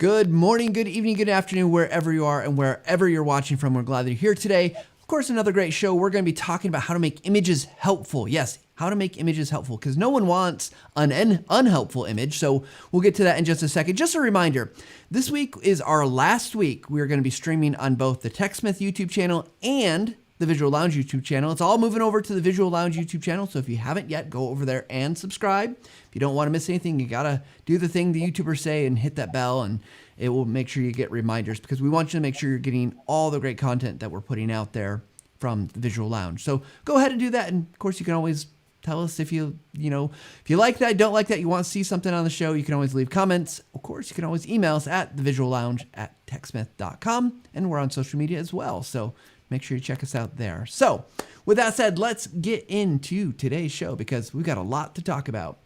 Good morning, good evening, good afternoon, wherever you are and wherever you're watching from. We're glad that you're here today. Of course, another great show. We're going to be talking about how to make images helpful. Yes, how to make images helpful, because no one wants an unhelpful image. So we'll get to that in just a second. Just a reminder, this week is our last week. We're going to be streaming on both the TechSmith YouTube channel and the Visual Lounge YouTube channel. It's all moving over to the Visual Lounge YouTube channel. So if you haven't yet, go over there and subscribe. If you don't want to miss anything, you got to do the thing the YouTubers say and hit that bell, and it will make sure you get reminders, because we want you to make sure you're getting all the great content that we're putting out there from the Visual Lounge. So go ahead and do that. And of course, you can always tell us if you like that, don't like that, you want to see something on the show. You can always leave comments. Of course, you can always email us at thevisuallounge@techsmith.com, and we're on social media as well. So make sure you check us out there. So with that said, let's get into today's show, because we've got a lot to talk about.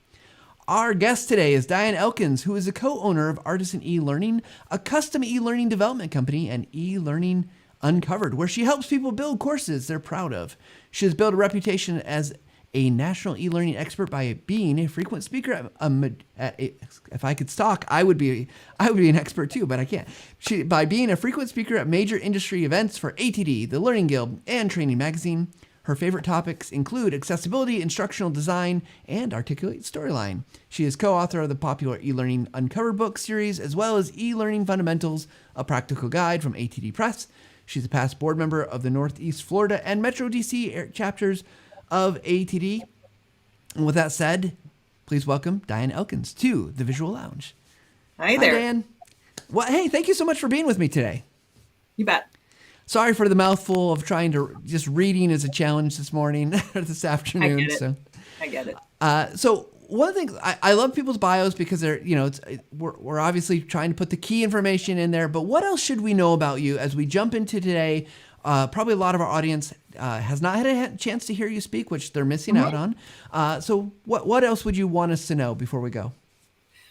Our guest today is Diane Elkins, who is a co-owner of Artisan e-Learning, a custom e-learning development company, and e-learning Uncovered, where she helps people build courses they're proud of. She has built a reputation as a national e-learning expert by being a frequent speaker if I could talk, I would be an expert too, but I can't. By being a frequent speaker at major industry events for ATD, the Learning Guild, and Training Magazine. Her favorite topics include accessibility, instructional design, and articulate storyline. She is co-author of the popular e-learning Uncovered book series, as well as e-learning fundamentals, a practical guide from ATD Press. She's a past board member of the Northeast Florida and Metro DC chapters of ATD. And with that said, please welcome Diane Elkins to the Visual Lounge. Hi there. Hi, Diane. Well, hey, thank you so much for being with me today. You bet. Sorry for the mouthful of trying to just reading is a challenge this morning or this afternoon. I get it. So one of the things I love people's bios, because they're, we're obviously trying to put the key information in there, but what else should we know about you as we jump into today? Probably a lot of our audience has not had a chance to hear you speak, which they're missing out on. So what else would you want us to know before we go?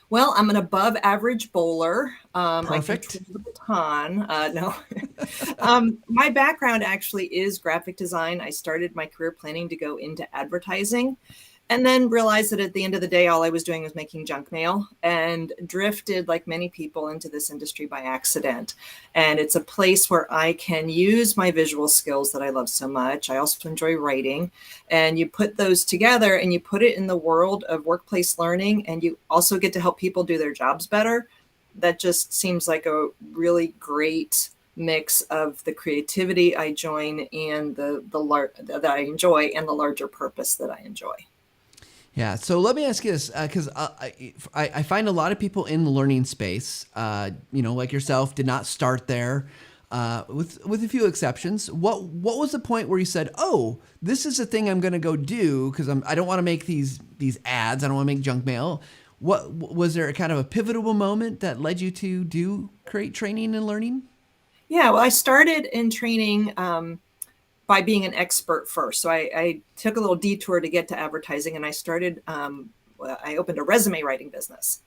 Well, I'm an above average bowler. Perfect. I can the baton. No. My background actually is graphic design. I started my career planning to go into advertising, and then realized that at the end of the day, all I was doing was making junk mail, and drifted, like many people, into this industry by accident. And it's a place where I can use my visual skills that I love so much. I also enjoy writing, and you put those together and you put it in the world of workplace learning, and you also get to help people do their jobs better. That just seems like a really great mix of the creativity I join and that I enjoy, and the larger purpose that I enjoy. Yeah. So let me ask you this, because I find a lot of people in the learning space, like yourself, did not start there, with a few exceptions. What was the point where you said, "Oh, this is a thing I'm going to go do because I don't want to make these ads. I don't want to make junk mail." What was there a kind of a pivotal moment that led you to create training and learning? Yeah. Well, I started in training by being an expert first. So I took a little detour to get to advertising, and I started, I opened a resume writing business.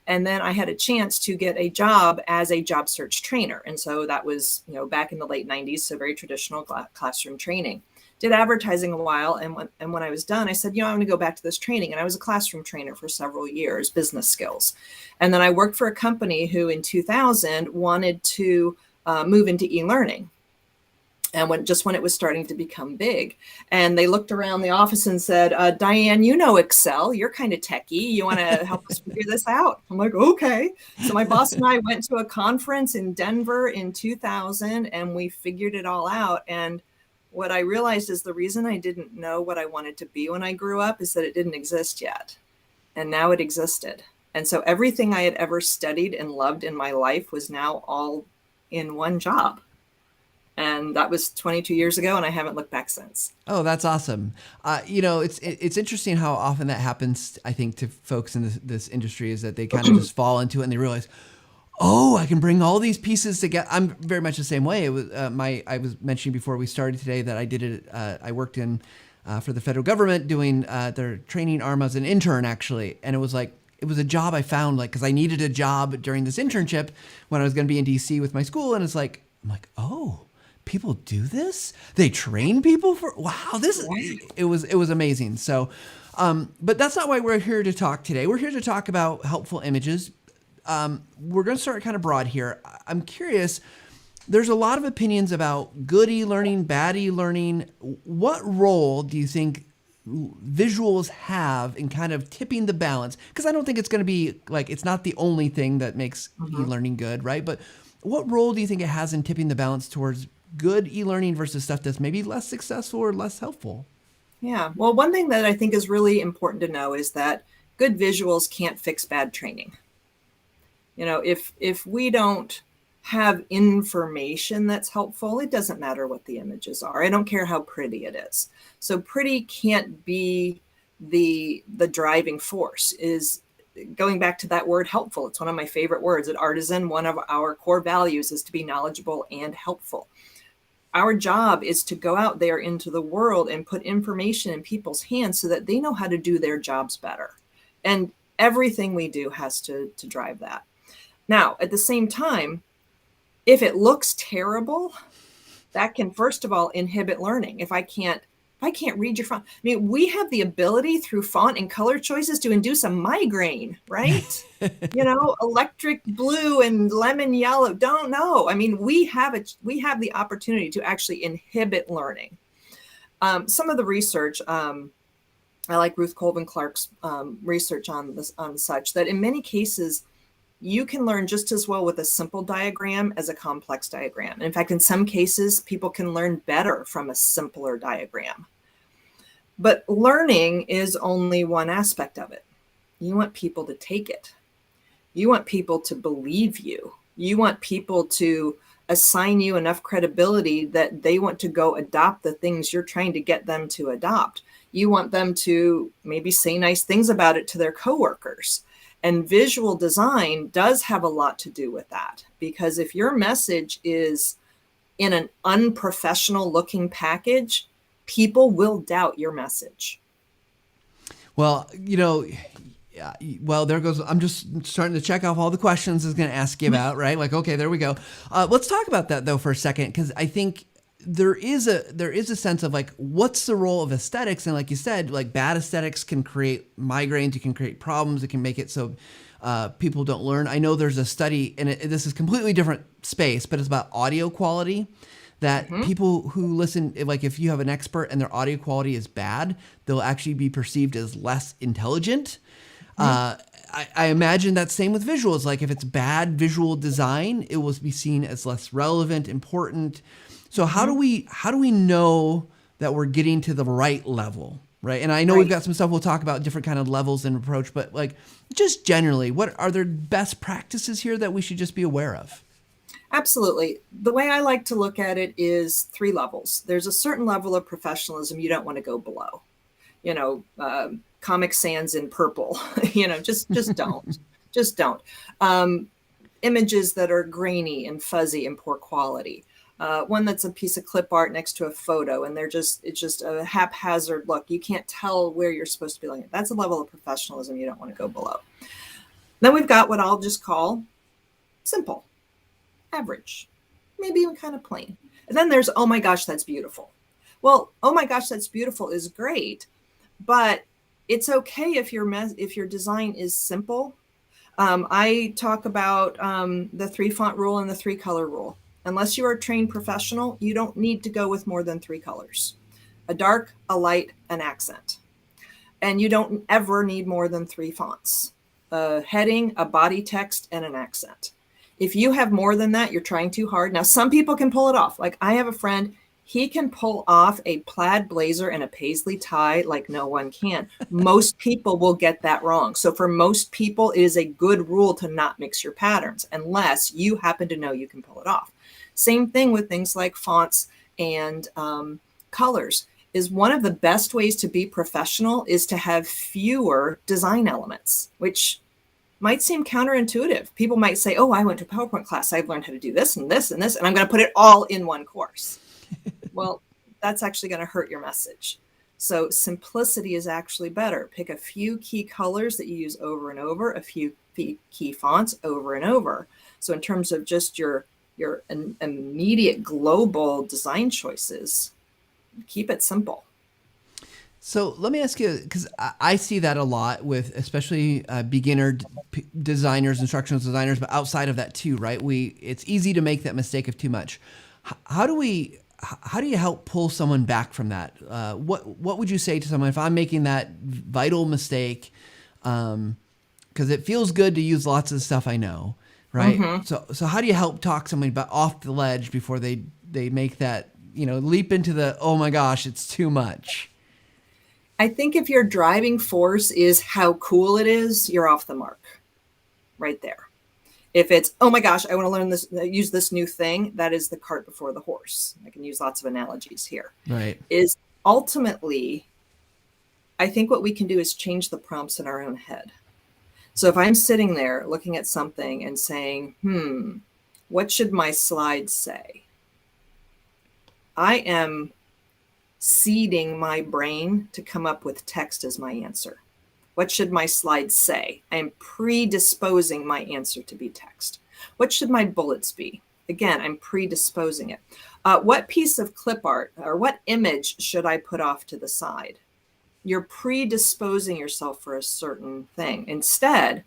And then I had a chance to get a job as a job search trainer. And so that was, back in the late 90s, so very traditional classroom training. Did advertising a while. And when I was done, I said, I'm going to go back to this training. And I was a classroom trainer for several years, business skills. And then I worked for a company who in 2000 wanted to move into e-learning. And when it was starting to become big, and they looked around the office and said, Diane, you know Excel, you're kind of techie. You want to help us figure this out? I'm like, okay. So my boss and I went to a conference in Denver in 2000, and we figured it all out. And what I realized is the reason I didn't know what I wanted to be when I grew up is that it didn't exist yet. And now it existed. And so everything I had ever studied and loved in my life was now all in one job. And that was 22 years ago, and I haven't looked back since. Oh, that's awesome. It's interesting how often that happens, I think, to folks in this industry, is that they kind of just fall into it and they realize, oh, I can bring all these pieces together. I'm very much the same way. It was I was mentioning before we started today that I did it. I worked in for the federal government doing their training arm as an intern, actually, and it was a job I found, because I needed a job during this internship when I was going to be in DC with my school, and I'm like, oh, people do this? They train people for, wow, it was amazing. So, but that's not why we're here to talk today. We're here to talk about helpful images. we're going to start kind of broad here. I'm curious. There's a lot of opinions about good e-learning, bad e-learning. What role do you think visuals have in kind of tipping the balance? Because I don't think it's going to be like, it's not the only thing that makes e-learning good, right? But what role do you think it has in tipping the balance towards good e-learning versus stuff that's maybe less successful or less helpful? Yeah. Well, one thing that I think is really important to know is that good visuals can't fix bad training. If we don't have information that's helpful, it doesn't matter what the images are. I don't care how pretty it is. So pretty can't be the driving force. Is going back to that word helpful. It's one of my favorite words at Artisan. One of our core values is to be knowledgeable and helpful. Our job is to go out there into the world and put information in people's hands so that they know how to do their jobs better. And everything we do has to drive that. Now, at the same time, if it looks terrible, that can, first of all, inhibit learning. If I can't read your font, I mean, we have the ability through font and color choices to induce a migraine, right? Electric blue and lemon yellow. Don't know. I mean, we have the opportunity to actually inhibit learning. Some of the research, I like Ruth Colvin Clark's research on this, on such that in many cases, you can learn just as well with a simple diagram as a complex diagram. And in fact, in some cases, people can learn better from a simpler diagram. But learning is only one aspect of it. You want people to take it. You want people to believe you. You want people to assign you enough credibility that they want to go adopt the things you're trying to get them to adopt. You want them to maybe say nice things about it to their coworkers. And visual design does have a lot to do with that, because if your message is in an unprofessional looking package, people will doubt your message. Well, there goes. I'm just starting to check off all the questions I was going to ask you about, right? Like, okay, there we go. Let's talk about that though for a second, because I think there is a sense of like, what's the role of aesthetics? And like you said, like bad aesthetics can create migraines, it can create problems, it can make it so people don't learn. I know there's a study, and this is completely different space, but it's about audio quality. That people who listen, like if you have an expert and their audio quality is bad, they'll actually be perceived as less intelligent. I imagine that's same with visuals. Like if it's bad visual design, it will be seen as less relevant, important. So how do we know that we're getting to the right level, right? And I know we've got some stuff we'll talk about, different kind of levels and approach, but like just generally, what are there best practices here that we should just be aware of? Absolutely. The way I like to look at it is 3 levels. There's a certain level of professionalism you don't want to go below. Comic Sans in purple, just don't. Just don't. Images that are grainy and fuzzy and poor quality. One that's a piece of clip art next to a photo, and it's just a haphazard look. You can't tell where you're supposed to be looking. That's a level of professionalism you don't want to go below. Then we've got what I'll just call simple, average, maybe even kind of plain. And then there's, oh my gosh, that's beautiful. Well, oh my gosh, that's beautiful is great, but it's okay if your design is simple. I talk about the 3 font rule and the 3 color rule. Unless you are a trained professional, you don't need to go with more than 3 colors: a dark, a light, an accent. And you don't ever need more than 3 fonts: a heading, a body text, and an accent. If you have more than that, you're trying too hard. Now, some people can pull it off. Like I have a friend, he can pull off a plaid blazer and a paisley tie like no one can. Most people will get that wrong. So for most people, it is a good rule to not mix your patterns unless you happen to know you can pull it off. Same thing with things like fonts and colors. Is one of the best ways to be professional is to have fewer design elements, which might seem counterintuitive. People might say, oh, I went to a PowerPoint class. I've learned how to do this and this and this, and I'm going to put it all in one course. Well, that's actually going to hurt your message. So simplicity is actually better. Pick a few key colors that you use over and over, a few key fonts over and over. So in terms of just your immediate global design choices, keep it simple. So let me ask you, because I see that a lot with especially beginner designers, instructional designers, but outside of that too, right? It's easy to make that mistake of too much. How do you help pull someone back from that? What would you say to someone if I'm making that vital mistake? Because it feels good to use lots of stuff I know, right? So how do you help talk somebody off the ledge before they make that, leap into the, oh my gosh, it's too much? I think if your driving force is how cool it is, you're off the mark right there. If it's, oh my gosh, I want to learn this, use this new thing, that is the cart before the horse. I can use lots of analogies here. Right. Is ultimately, I think what we can do is change the prompts in our own head. So if I'm sitting there looking at something and saying, what should my slide say? I am seeding my brain to come up with text as my answer. What should my slide say? I am predisposing my answer to be text. What should my bullets be? Again, I'm predisposing it. What piece of clip art or what image should I put off to the side? You're predisposing yourself for a certain thing. Instead,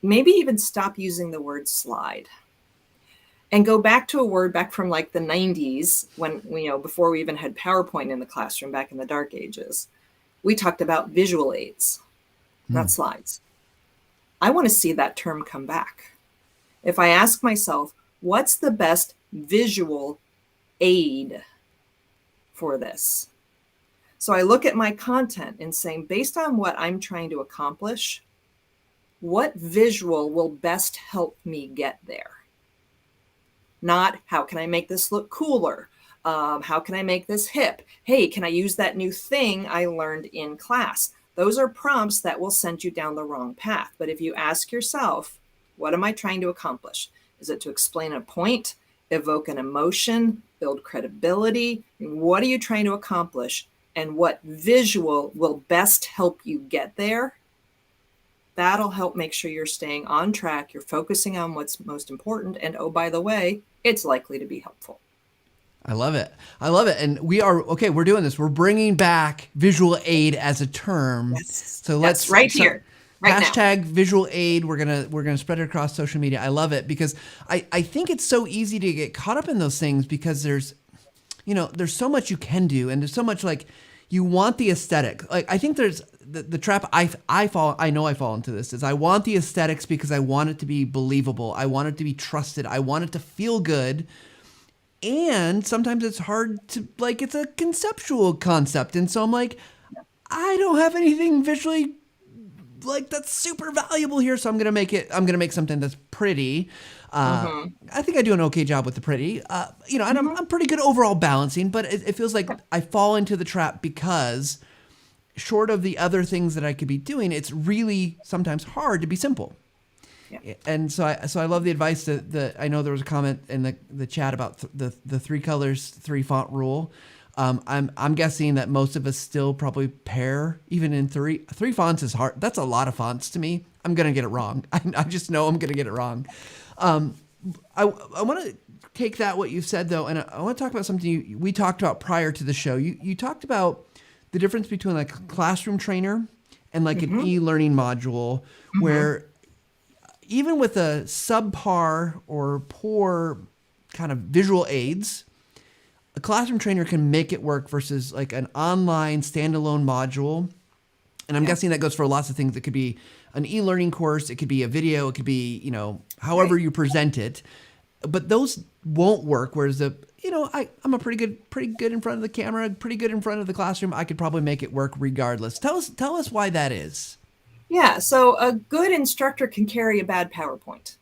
maybe even stop using the word slide and go back to a word back from like the 90s when, before we even had PowerPoint in the classroom back in the dark ages. We talked about visual aids, not slides. I want to see that term come back. If I ask myself, what's the best visual aid for this? So I look at my content and saying, based on what I'm trying to accomplish, what visual will best help me get there? Not how can I make this look cooler? How can I make this hip? Hey, can I use that new thing I learned in class? Those are prompts that will send you down the wrong path. But if you ask yourself, what am I trying to accomplish? Is it to explain a point, evoke an emotion, build credibility? What are you trying to accomplish? And what visual will best help you get there? That'll help make sure you're staying on track. You're focusing on what's most important. And oh, by the way, it's likely to be helpful. I love it. I love it. And we're doing this. We're bringing back visual aid as a term. Yes. So let's here. Right hashtag now. Visual aid. We're gonna spread it across social media. I love it because I think it's so easy to get caught up in those things because there's so much you can do and there's so much like you want the aesthetic. Like I think there's the trap I fall into this is I want the aesthetics because I want it to be believable. I want it to be trusted. I want it to feel good. And sometimes it's hard to it's a conceptual concept. And so I'm like, I don't have anything visually that's super valuable here. So I'm going to make something that's pretty. I think I do an okay job with the pretty, and I'm pretty good overall balancing, but it feels like I fall into the trap because short of the other things that I could be doing, it's really sometimes hard to be simple. Yeah. And so I love the advice that I know there was a comment in the chat about the 3 colors, 3 font rule. I'm guessing that most of us still probably pair even in 3 fonts is hard. That's a lot of fonts to me. I'm going to get it wrong. I just know I'm going to get it wrong. I want to take what you said though, and I want to talk about something we talked about prior to the show. You talked about the difference between like a classroom trainer and an e-learning module where even with a subpar or poor kind of visual aids, a classroom trainer can make it work versus like an online standalone module. And I'm guessing that goes for lots of things. It could be an e-learning course. It could be a video. It could be, however you present it. But those won't work. Whereas I'm a pretty good in front of the camera, pretty good in front of the classroom. I could probably make it work regardless. Tell us why that is. Yeah, so a good instructor can carry a bad PowerPoint.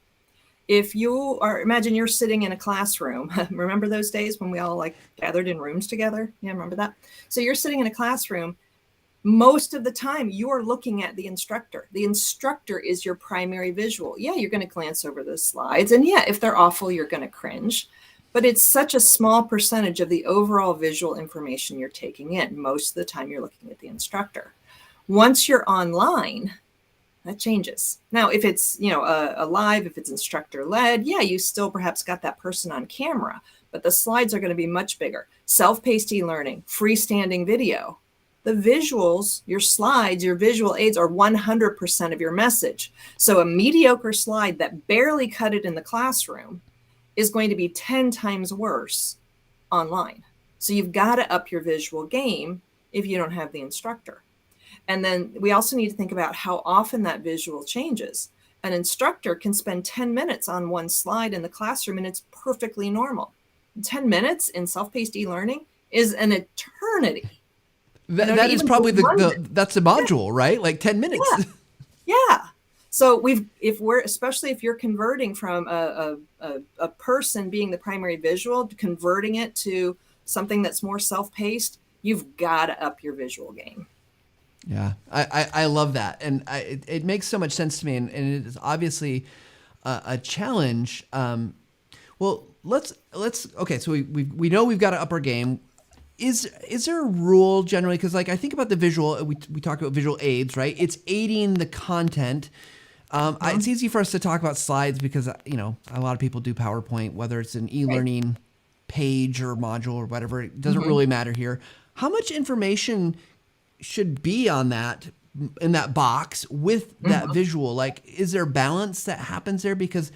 If imagine you're sitting in a classroom. Remember those days when we all gathered in rooms together? Yeah, remember that? So you're sitting in a classroom. Most of the time you are looking at the instructor. The instructor is your primary visual. Yeah, you're going to glance over those slides. And yeah, if they're awful, you're going to cringe. But it's such a small percentage of the overall visual information you're taking in. Most of the time you're looking at the instructor. Once you're online, that changes. Now, if it's, a live, if it's instructor led, yeah, you still perhaps got that person on camera, but the slides are going to be much bigger. Self-paced e-learning, freestanding video. The visuals, your slides, your visual aids are 100% of your message. So a mediocre slide that barely cut it in the classroom is going to be 10 times worse online. So you've got to up your visual game if you don't have the instructor. And then we also need to think about how often that visual changes. An instructor can spend 10 minutes on one slide in the classroom, and it's perfectly normal. 10 minutes in self-paced e-learning is an eternity. That is probably that's the module, right? Like 10 minutes. Yeah. Yeah. So especially if you're converting from a person being the primary visual, converting it to something that's more self-paced, you've got to up your visual game. Yeah, I love that. And it makes so much sense to me. And it is obviously a challenge. Well, okay. So we know we've got to up our game. Is there a rule generally? Because like I think about the visual, we talk about visual aids, right? It's aiding the content. It's easy for us to talk about slides because, a lot of people do PowerPoint, whether it's an e-learning page or module or whatever. It doesn't really matter here. How much information should be on that, in that box with that visual? Like, is there balance that happens there? Because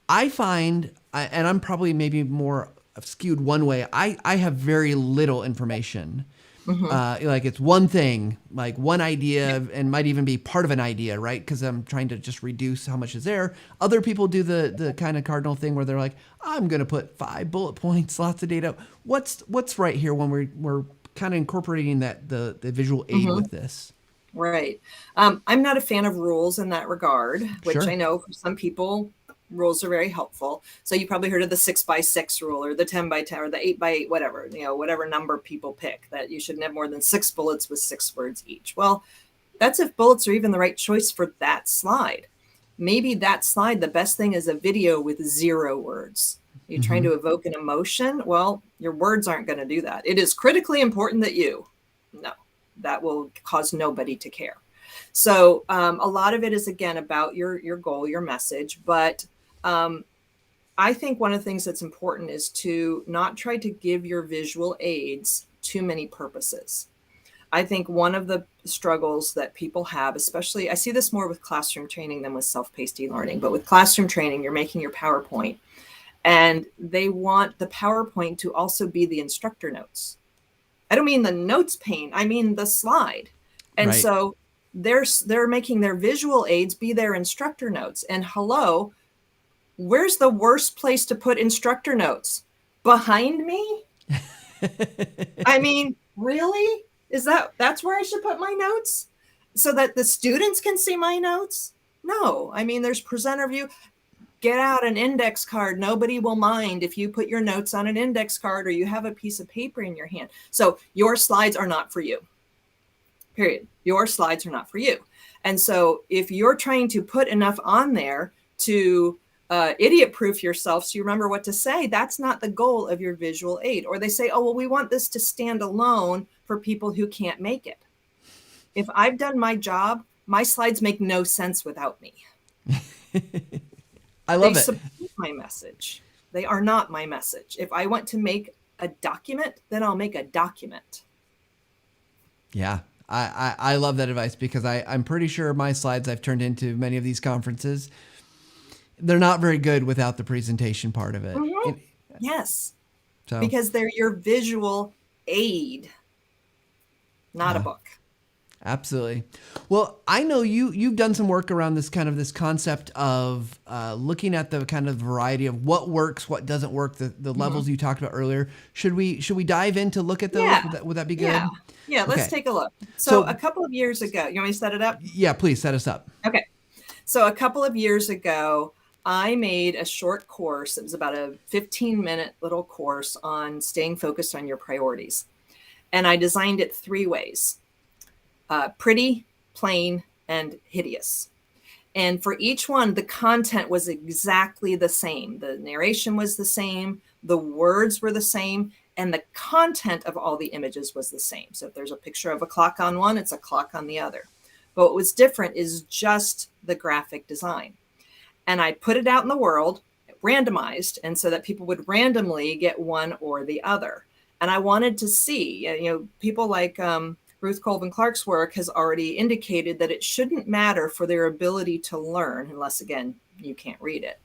I find, and I'm probably maybe more skewed one way, I have very little information. Like it's one thing, like one idea, and might even be part of an idea, right? Because I'm trying to just reduce how much is there. Other people do the kind of cardinal thing where they're like, I'm going to put 5 bullet points, lots of data. What's right here when we're kind of incorporating the visual aid with this? Right. I'm not a fan of rules in that regard, which Sure. I know for some people, rules are very helpful. So you probably heard of the 6x6 rule or the 10x10 or the 8x8, whatever, whatever number people pick, that you shouldn't have more than 6 bullets with 6 words each. Well, that's if bullets are even the right choice for that slide. Maybe that slide, the best thing is a video with 0 words. You're trying to evoke an emotion. Well, your words aren't going to do that. It is critically important that that will cause nobody to care. So a lot of it is, again, about your goal, your message. But I think one of the things that's important is to not try to give your visual aids too many purposes. I think one of the struggles that people have, especially, I see this more with classroom training than with self-paced e-learning, but with classroom training, you're making your PowerPoint, and they want the PowerPoint to also be the instructor notes. I don't mean the notes pane, I mean the slide. And so they're making their visual aids be their instructor notes. And hello, where's the worst place to put instructor notes? Behind me? I mean, really? That's where I should put my notes? So that the students can see my notes? No. I mean, there's presenter view. Get out an index card. Nobody will mind if you put your notes on an index card or you have a piece of paper in your hand. So your slides are not for you. Period. Your slides are not for you. And so if you're trying to put enough on there to idiot proof yourself so you remember what to say, that's not the goal of your visual aid. Or they say, oh, well, we want this to stand alone for people who can't make it. If I've done my job, my slides make no sense without me. I love they it. support my message. They are not my message. If I want to make a document, then I'll make a document. Yeah. I love that advice because I'm pretty sure my slides I've turned into many of these conferences, they're not very good without the presentation part of it. Yes. So, because they're your visual aid, not a book. Absolutely. Well, I know you've done some work around this concept of looking at the kind of variety of what works, what doesn't work, the levels you talked about earlier. Should we dive in to look at those? Yeah. Would that be good? Yeah, let's take a look. So a couple of years ago, you want me to set it up? Yeah, please set us up. Okay. So a couple of years ago, I made a short course. It was about a 15-minute little course on staying focused on your priorities. And I designed it 3 ways. Pretty, plain, and hideous. And for each one, the content was exactly the same. The narration was the same, the words were the same, and the content of all the images was the same. So if there's a picture of a clock on one, it's a clock on the other. But what was different is just the graphic design. And I put it out in the world, randomized, and so that people would randomly get one or the other. And I wanted to see, people like Ruth Colvin Clark's work has already indicated that it shouldn't matter for their ability to learn, unless, again, you can't read it.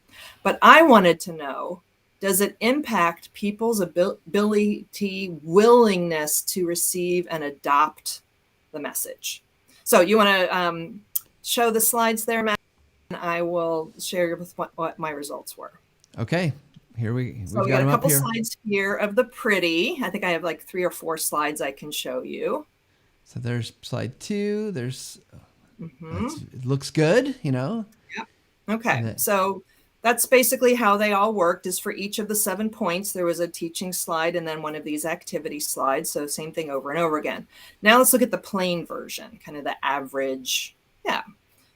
But I wanted to know, does it impact people's ability, willingness to receive and adopt the message? So you want to show the slides there, Matt, and I will share with what my results were. Okay. Here we've got a couple slides here of the pretty. I think I have like 3 or 4 slides I can show you. So there's slide 2. There's, it looks good, you know? Yeah. Okay. So that's basically how they all worked, is for each of the 7 points, there was a teaching slide and then one of these activity slides. So same thing over and over again. Now let's look at the plain version, kind of the average. Yeah.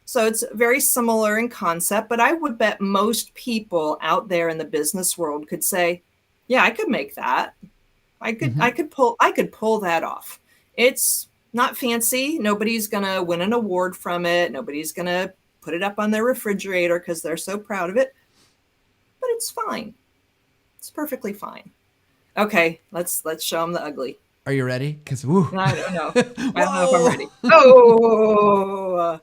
So it's very similar in concept, but I would bet most people out there in the business world could say, yeah, I could make that. I could pull that off. It's not fancy. Nobody's going to win an award from it. Nobody's going to put it up on their refrigerator because they're so proud of it, but it's fine. It's perfectly fine. Okay. Let's show them the ugly. Are you ready? Cause I don't know. I don't know if I'm ready. Oh,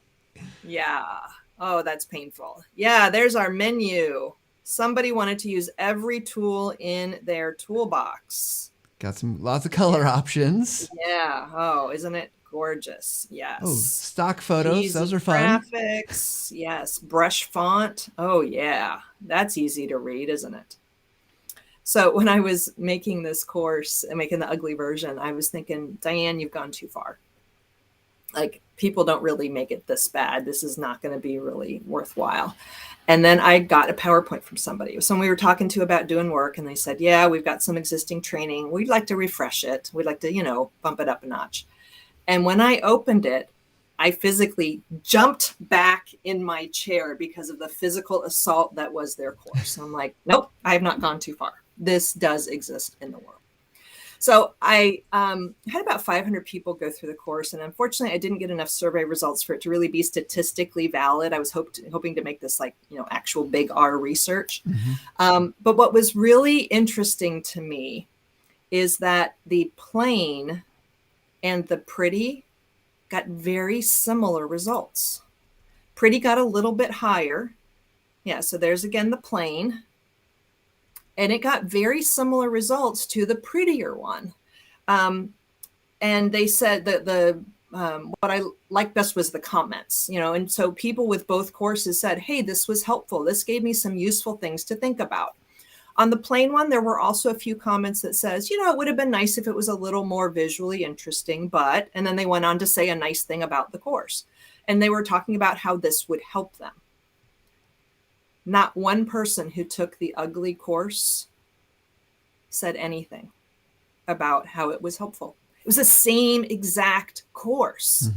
yeah. Oh, that's painful. Yeah. There's our menu. Somebody wanted to use every tool in their toolbox. Got lots of color options. Yeah. Oh, isn't it gorgeous? Yes. Oh, stock photos. Easy those are fun. Graphics. Yes. Brush font. Oh, yeah. That's easy to read, isn't it? So when I was making this course and making the ugly version, I was thinking, Diane, you've gone too far. Like, people don't really make it this bad. This is not going to be really worthwhile. And then I got a PowerPoint from somebody. Someone we were talking to about doing work, and they said, yeah, we've got some existing training. We'd like to refresh it. We'd like to, bump it up a notch. And when I opened it, I physically jumped back in my chair because of the physical assault that was their course. I'm like, nope, I have not gone too far. This does exist in the world. So I had about 500 people go through the course, and unfortunately, I didn't get enough survey results for it to really be statistically valid. I was hoping to make this actual big R research. But what was really interesting to me is that the plain and the pretty got very similar results. Pretty got a little bit higher. Yeah, so there's again the plain. And it got very similar results to the prettier one. And they said that what I liked best was the comments, and so people with both courses said, hey, this was helpful. This gave me some useful things to think about. On the plain one, there were also a few comments that says, it would have been nice if it was a little more visually interesting, and then they went on to say a nice thing about the course. And they were talking about how this would help them. Not one person who took the ugly course said anything about how it was helpful. It was the same exact course,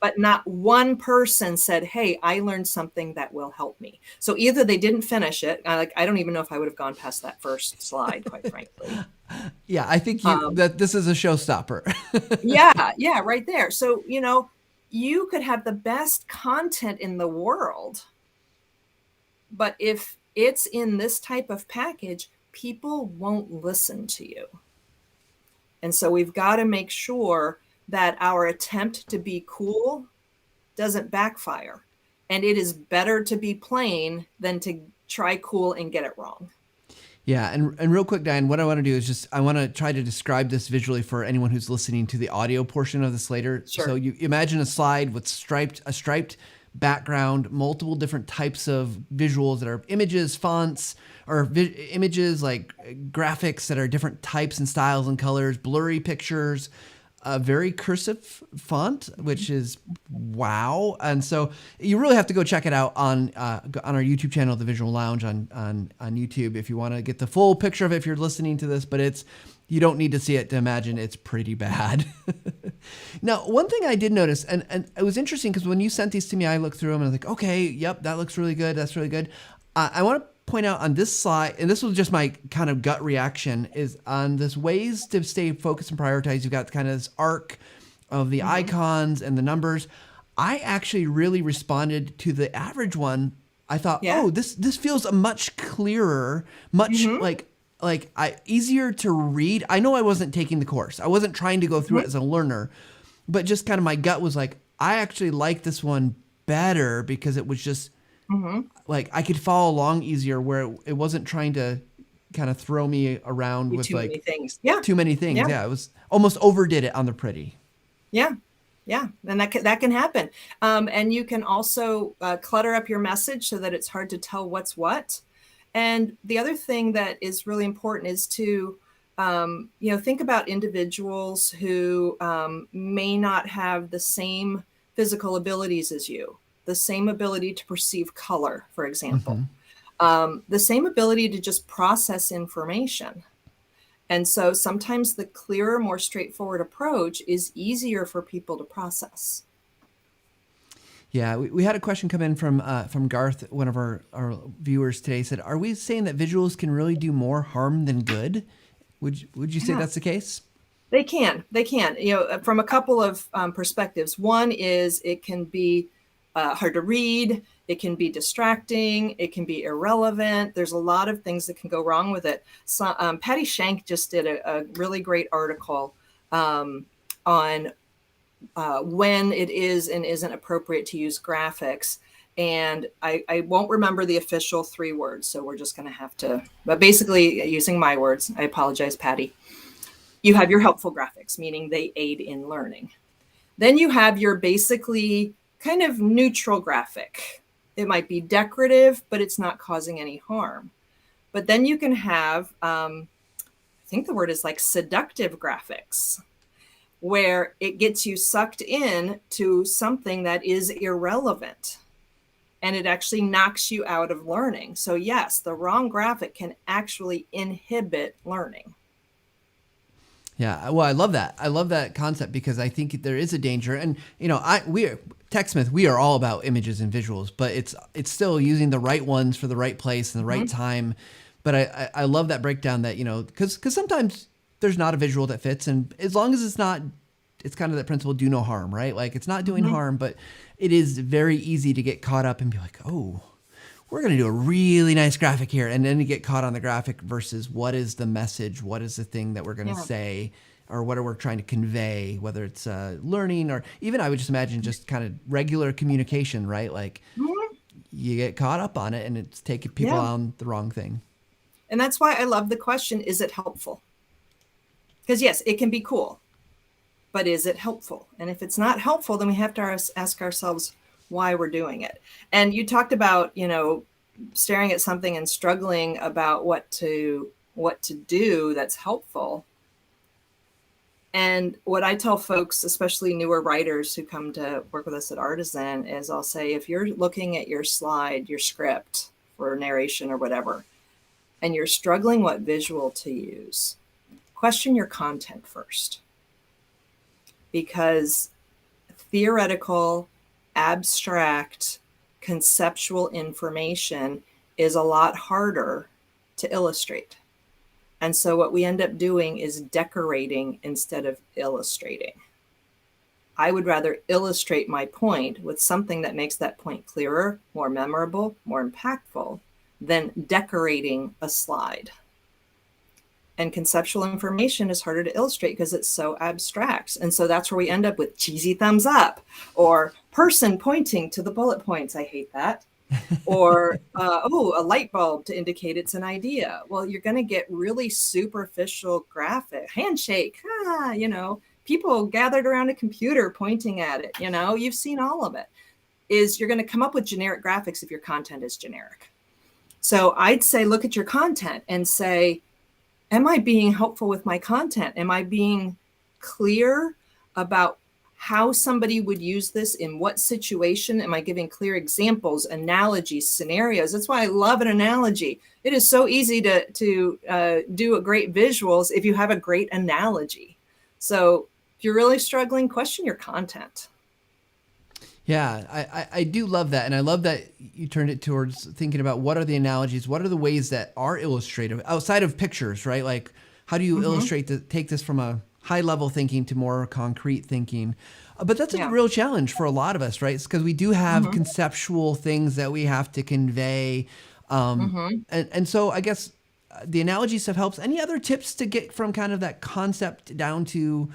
but not one person said, hey, I learned something that will help me. So either they didn't finish it. I don't even know if I would have gone past that first slide, quite frankly. Yeah, I think that this is a showstopper. Yeah, right there. So, you could have the best content in the world, but if it's in this type of package, people won't listen to you. And so we've got to make sure that our attempt to be cool doesn't backfire. And it is better to be plain than to try cool and get it wrong. Yeah. And real quick, Diane, what I want to do is I want to try to describe this visually for anyone who's listening to the audio portion of this later. Sure. So you imagine a slide with a striped background, multiple different types of visuals that are images, fonts, or images like graphics that are different types and styles and colors, blurry pictures, a very cursive font, which is wow. And so you really have to go check it out on our YouTube channel, The Visual Lounge on YouTube, if you want to get the full picture of it if you're listening to this, but you don't need to see it to imagine it's pretty bad. Now, one thing I did notice, and it was interesting because when you sent these to me, I looked through them and I was like, okay, yep, that looks really good. That's really good. I want to point out on this slide, and this was just my kind of gut reaction, is on this ways to stay focused and prioritize. You've got kind of this arc of the icons and the numbers. I actually really responded to the average one. I thought, oh, this feels a much clearer, much easier to read. I know I wasn't taking the course. I wasn't trying to go through it as a learner, but just kind of my gut was like, I actually like this one better because it was just like I could follow along easier where it wasn't trying to kind of throw me around Do with too many like things. Yeah. too many things. Yeah. Yeah, it was almost overdid it on the pretty. Yeah. Yeah. And that can happen. And you can also clutter up your message so that it's hard to tell what's what. And the other thing that is really important is to, think about individuals who may not have the same physical abilities as you, the same ability to perceive color, for example, the same ability to just process information. And so sometimes the clearer, more straightforward approach is easier for people to process. Yeah, we had a question come in from Garth, one of our viewers today. Said, "Are we saying that visuals can really do more harm than good?" Would you say that's the case? They can. From a couple of perspectives. One is it can be hard to read. It can be distracting. It can be irrelevant. There's a lot of things that can go wrong with it. So, Patty Shank just did a really great article on when it is and isn't appropriate to use graphics. And I won't remember the official 3 words, so we're just going to have to, but basically using my words, I apologize, Patty. You have your helpful graphics, meaning they aid in learning. Then you have your basically kind of neutral graphic. It might be decorative, but it's not causing any harm. But then you can have, I think the word is like seductive graphics, where it gets you sucked in to something that is irrelevant and it actually knocks you out of learning. So yes, the wrong graphic can actually inhibit learning. Yeah, well, I love that. I love that concept because I think there is a danger. And we are TechSmith. We are all about images and visuals, but it's still using the right ones for the right place and the right time. But I love that breakdown that because sometimes there's not a visual that fits, and as long as it's not, it's kind of that principle: do no harm, right? Like it's not doing harm, but it is very easy to get caught up and be like, oh, we're going to do a really nice graphic here. And then you get caught on the graphic versus what is the message? What is the thing that we're going to say, or what are we trying to convey, whether it's learning or even I would just imagine just kind of regular communication, right? Like you get caught up on it and it's taking people on the wrong thing. And that's why I love the question, is it helpful? Because yes, it can be cool, but is it helpful? And if it's not helpful, then we have to ask ourselves why we're doing it. And you talked about, staring at something and struggling about what to do that's helpful. And what I tell folks, especially newer writers who come to work with us at Artisan, is I'll say, if you're looking at your slide, your script for narration or whatever, and you're struggling what visual to use, question your content first. Because theoretical, abstract, conceptual information is a lot harder to illustrate. And so what we end up doing is decorating instead of illustrating. I would rather illustrate my point with something that makes that point clearer, more memorable, more impactful than decorating a slide. And conceptual information is harder to illustrate because it's so abstract. And so that's where we end up with cheesy thumbs up or person pointing to the bullet points. I hate that. Or, a light bulb to indicate it's an idea. Well, you're going to get really superficial graphic, handshake, people gathered around a computer pointing at it. You've seen all of it. You're going to come up with generic graphics if your content is generic. So I'd say, look at your content and say, am I being helpful with my content? Am I being clear about how somebody would use this in what situation? Am I giving clear examples, analogies, scenarios? That's why I love an analogy. It is so easy to do a great visuals if you have a great analogy. So if you're really struggling, question your content. Yeah, I do love that. And I love that you turned it towards thinking about what are the analogies, what are the ways that are illustrative outside of pictures, right? Like how do you take this from a high level thinking to more concrete thinking? But that's a real challenge for a lot of us, right? It's because we do have conceptual things that we have to convey. And so I guess the analogy stuff helps. Any other tips to get from kind of that concept down to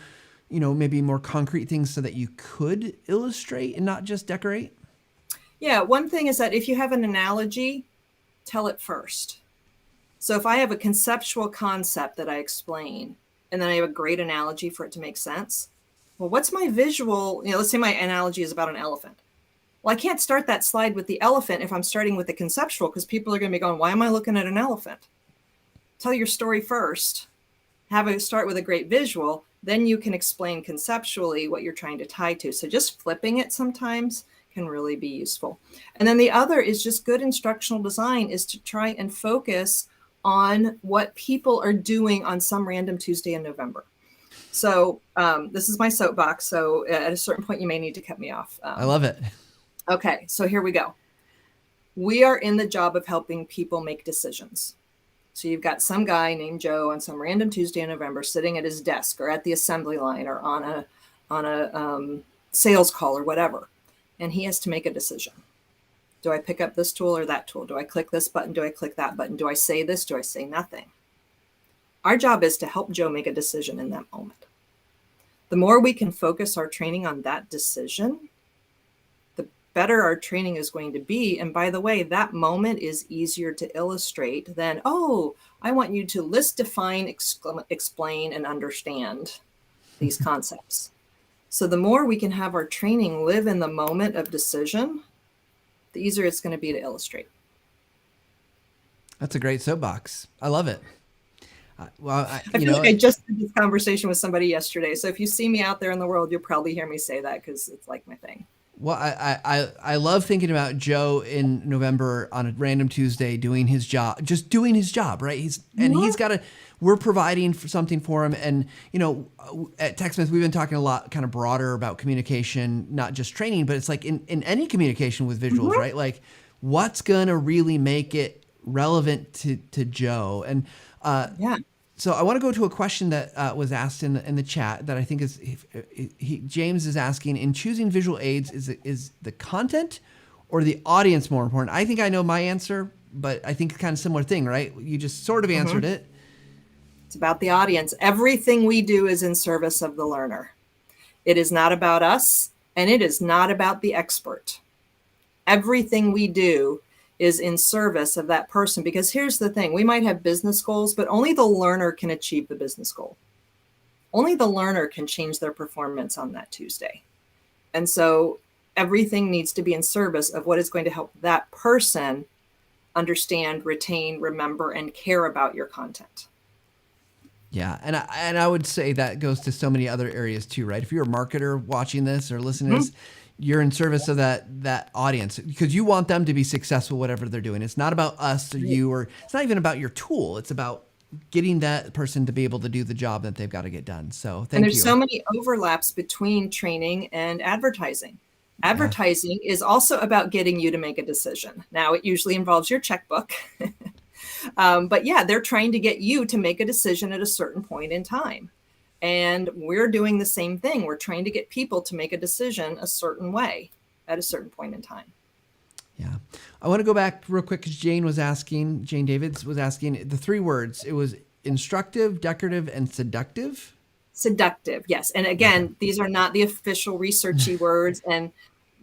maybe more concrete things so that you could illustrate and not just decorate? Yeah, one thing is that if you have an analogy, tell it first. So if I have a conceptual concept that I explain, and then I have a great analogy for it to make sense, well, what's my visual? Let's say my analogy is about an elephant. Well, I can't start that slide with the elephant if I'm starting with the conceptual, because people are going to be going, why am I looking at an elephant? Tell your story first. Have it start with a great visual. Then you can explain conceptually what you're trying to tie to. So just flipping it sometimes can really be useful. And then the other is just good instructional design is to try and focus on what people are doing on some random Tuesday in November. So this is my soapbox. So at a certain point, you may need to cut me off. I love it. Okay, so here we go. We are in the job of helping people make decisions. So you've got some guy named Joe on some random Tuesday in November sitting at his desk or at the assembly line or on a sales call or whatever. And he has to make a decision. Do I pick up this tool or that tool? Do I click this button? Do I click that button? Do I say this? Do I say nothing? Our job is to help Joe make a decision in that moment. The more we can focus our training on that decision, the better our training is going to be. And by the way, that moment is easier to illustrate than, oh, I want you to list, define, explain, and understand these concepts. So the more we can have our training live in the moment of decision, the easier it's going to be to illustrate. That's a great soapbox. I love it. I feel like I just had this conversation with somebody yesterday. So if you see me out there in the world, you'll probably hear me say that because it's like my thing. Well, I love thinking about Joe in November on a random Tuesday doing his job, just doing his job, right? He's got we're providing for something for him. And, at TechSmith, we've been talking a lot kind of broader about communication, not just training, but it's like in any communication with visuals, right? Like what's going to really make it relevant to Joe? And so I want to go to a question that was asked in the chat that I think is James is asking, in choosing visual aids, is the content or the audience more important? I think I know my answer, but I think it's kind of similar thing, right? You just sort of answered it. It's about the audience. Everything we do is in service of the learner. It is not about us, and it is not about the expert. Everything we do is in service of that person, because here's the thing. We might have business goals, but only the learner can achieve the business goal. Only the learner can change their performance on that Tuesday. And so everything needs to be in service of what is going to help that person understand, retain, remember, and care about your content. Yeah, and I would say that goes to so many other areas too, right? If you're a marketer watching this or listening to this, you're in service of that audience because you want them to be successful, whatever they're doing. It's not about us or you, or it's not even about your tool. It's about getting that person to be able to do the job that they've got to get done. So thank you. And there's so many overlaps between training and advertising. Advertising is also about getting you to make a decision. Now, it usually involves your checkbook. But yeah, they're trying to get you to make a decision at a certain point in time. And we're doing the same thing. We're trying to get people to make a decision a certain way at a certain point in time. Yeah. I want to go back real quick because Jane Davids was asking the 3 words. It was instructive, decorative, and seductive. Seductive, yes. And again, these are not the official researchy words. And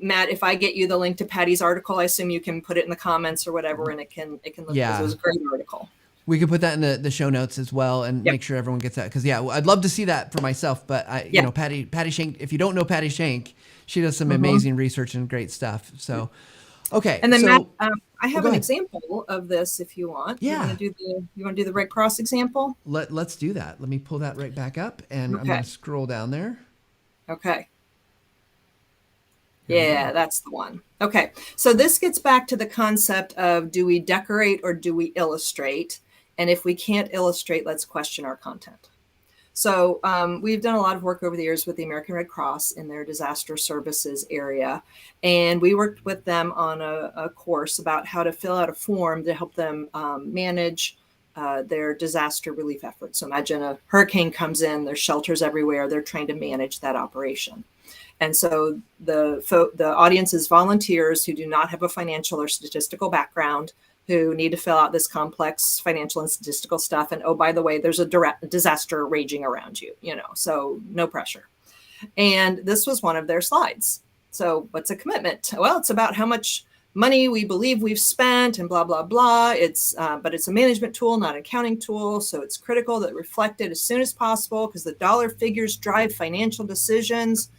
Matt, if I get you the link to Patty's article, I assume you can put it in the comments or whatever, and it can look. Yeah. It was a great article. We could put that in the show notes as well and make sure everyone gets that. Because, I'd love to see that for myself. But, Patty Shank, if you don't know Patty Shank, she does some amazing research and great stuff. So, okay. And then, Matt, I have an example of this if you want. Yeah. You want to do the Red Cross example? Let's do that. Let me pull that right back up. And I'm going to scroll down there. Okay. Yeah, that's the one. Okay. So this gets back to the concept of, do we decorate or do we illustrate? And if we can't illustrate, let's question our content. So we've done a lot of work over the years with the American Red Cross in their disaster services area. And we worked with them on a course about how to fill out a form to help them manage their disaster relief efforts. So imagine a hurricane comes in, there's shelters everywhere. They're trying to manage that operation. And so the audience is volunteers who do not have a financial or statistical background, who need to fill out this complex financial and statistical stuff. And oh, by the way, there's a disaster raging around you, so no pressure. And this was one of their slides. So what's a commitment? Well, it's about how much money we believe we've spent and blah, blah, blah. But it's a management tool, not an accounting tool. So it's critical that reflect it as soon as possible because the dollar figures drive financial decisions.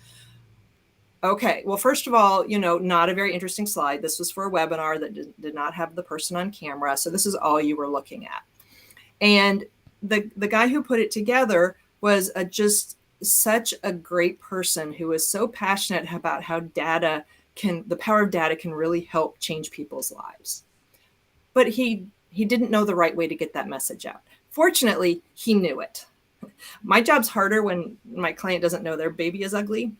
Okay, well, first of all, not a very interesting slide. This was for a webinar that did not have the person on camera. So this is all you were looking at. And the guy who put it together was just such a great person who was so passionate about how the power of data can really help change people's lives. But he didn't know the right way to get that message out. Fortunately, he knew it. My job's harder when my client doesn't know their baby is ugly.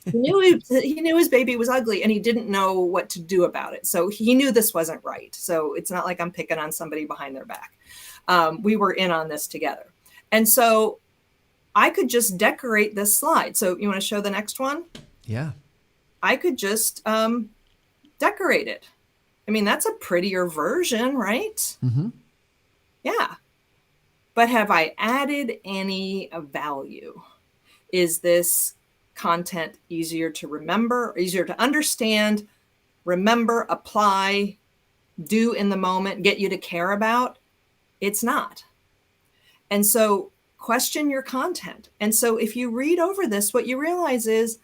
He knew his baby was ugly and he didn't know what to do about it. So he knew this wasn't right. So it's not like I'm picking on somebody behind their back. We were in on this together. And so I could just decorate this slide. So you want to show the next one? Yeah. I could just decorate it. I mean, that's a prettier version, right? Mm-hmm. Yeah. But have I added any value? Is this content easier to remember, easier to understand, remember, apply, do in the moment, get you to care about? It's not. And so question your content. And so if you read over this, what you realize is,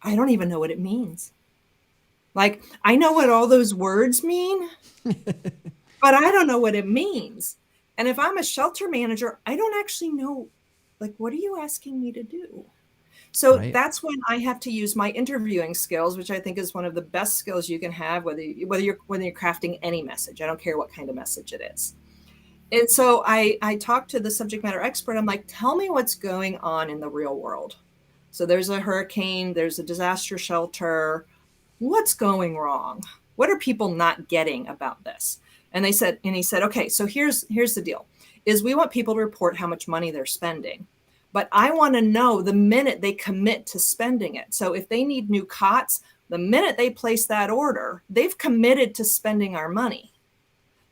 I don't even know what it means. Like, I know what all those words mean, but I don't know what it means. And if I'm a shelter manager, I don't actually know, like, what are you asking me to do? So Right. That's when I have to use my interviewing skills, which I think is one of the best skills you can have, whether you're crafting any message. I don't care what kind of message it is. And so I talked to the subject matter expert. I'm like, tell me what's going on in the real world. So there's a hurricane, there's a disaster shelter. What's going wrong? What are people not getting about this? And he said, okay, so here's the deal, is we want people to report how much money they're spending. But I want to know the minute they commit to spending it. So if they need new cots, the minute they place that order, they've committed to spending our money.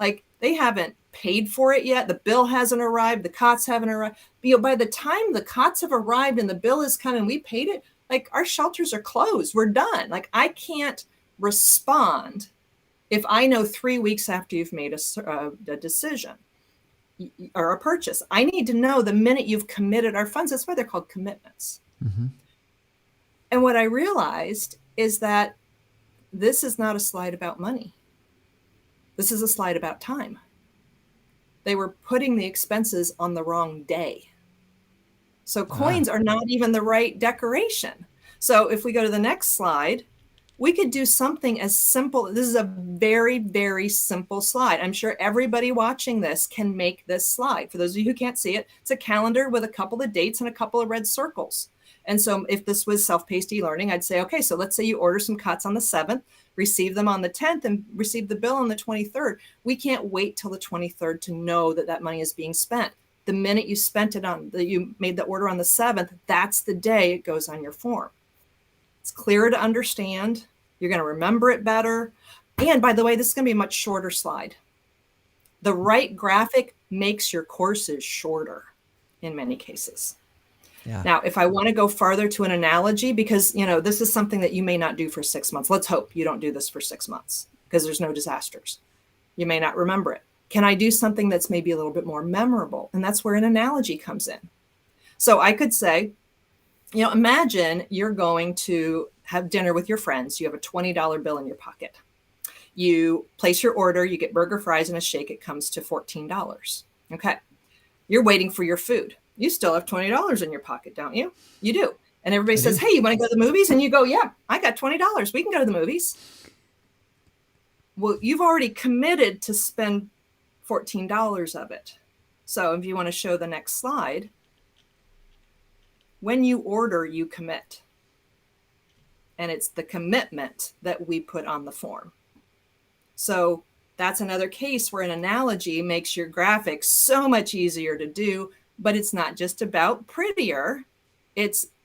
Like, they haven't paid for it yet. The bill hasn't arrived. The cots haven't arrived. By the time the cots have arrived and the bill is coming, we paid it, like, our shelters are closed. We're done. Like, I can't respond if I know 3 weeks after you've made a decision or a purchase. I need to know the minute you've committed our funds. That's why they're called commitments. Mm-hmm. And what I realized is that this is not a slide about money. This is a slide about time. They were putting the expenses on the wrong day. So coins are not even the right decoration. So if we go to the next slide, we could do something as simple. This is a very, very simple slide. I'm sure everybody watching this can make this slide. For those of you who can't see it, it's a calendar with a couple of dates and a couple of red circles. And so if this was self-paced e-learning, I'd say, okay, so let's say you order some cuts on the 7th, receive them on the 10th, and receive the bill on the 23rd. We can't wait till the 23rd to know that that money is being spent. The minute you spent it you made the order on the 7th, that's the day it goes on your form. It's clearer to understand. You're going to remember it better. And by the way, this is going to be a much shorter slide. The right graphic makes your courses shorter in many cases. Yeah. Now, if I want to go farther to an analogy, because, this is something that you may not do for 6 months. Let's hope you don't do this for 6 months because there's no disasters. You may not remember it. Can I do something that's maybe a little bit more memorable? And that's where an analogy comes in. So I could say, imagine you're going to have dinner with your friends. You have a $20 bill in your pocket. You place your order, you get burger, fries, and a shake. It comes to $14. Okay. You're waiting for your food. You still have $20 in your pocket, don't you? You do. And everybody says, hey, you want to go to the movies? And you go, yeah, I got $20. We can go to the movies. Well, you've already committed to spend $14 of it. So if you want to show the next slide, when you order, you commit. And it's the commitment that we put on the form. So that's another case where an analogy makes your graphics so much easier to do, but it's not just about prettier.